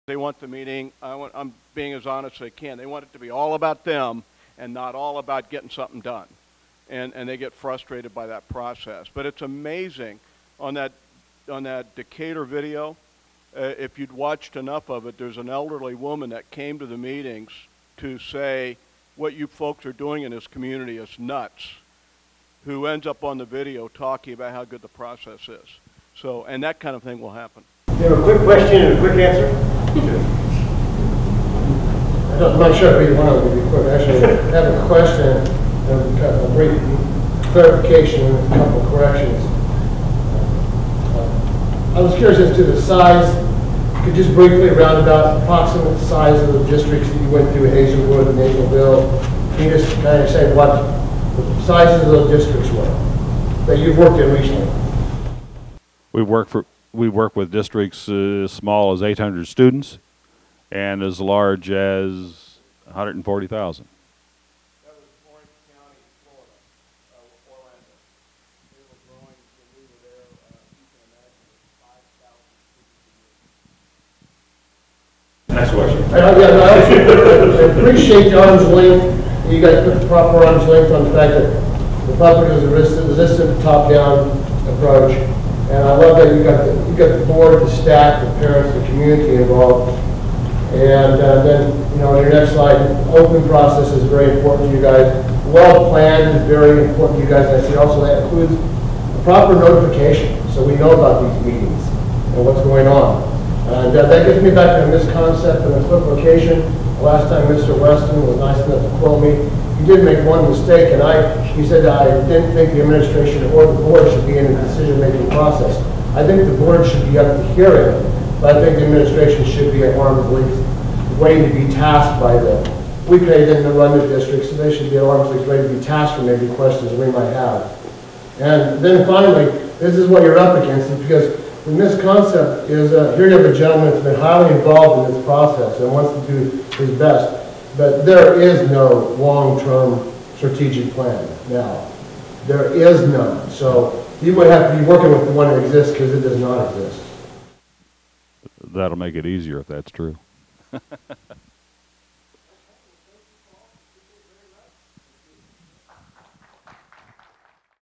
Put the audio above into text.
They want the meeting, I'm being as honest as I can, they want it to be all about them and not all about getting something done. And they get frustrated by that process. But it's amazing on that Decatur video, if you'd watched enough of it, there's an elderly woman that came to the meetings to say what you folks are doing in this community is nuts, who ends up on the video talking about how good the process is. So, and that kind of thing will happen. You have a quick question and a quick answer? I'm not sure if either one of them would be quick. Actually, I have a question and a brief clarification and a couple of corrections. I was curious as to the size. Could you just briefly round about approximate size of the districts that you went through, Hazelwood and Naperville? Can you just kind of say what the sizes of those districts were that you've worked in recently? We work with districts as small as 800 students and as large as 140,000. That was Orange County, Florida, Orlando. They were growing when we were there. You can imagine it was 5,000 students a year. Next question. I appreciate the arm's length. You guys put the proper arm's length on the fact that the public is resistant to top-down approach. And I love that you got the board, the staff, the parents, the community involved. And then, you know, on your next slide, open process is very important to you guys. Well planned is very important to you guys. And I see also that includes a proper notification, so we know about these meetings and what's going on. And that gets me back to the misconcept and the equivocation. Last time Mr. Weston was nice enough to quote me. He did make one mistake, and he said that I didn't think the administration or the board should be in the decision-making process. I think the board should be up to hearing, but I think the administration should be at arm's length, waiting to be tasked by them. We pay them to run the district, so they should be at arm's length, ready to be tasked for maybe questions we might have. And then finally, this is what you're up against, because the misconcept is here you have a gentleman that's been highly involved in this process and wants to do his best. But there is no long-term strategic plan now. There is none. So you would have to be working with the one that exists because it does not exist. That'll make it easier if that's true.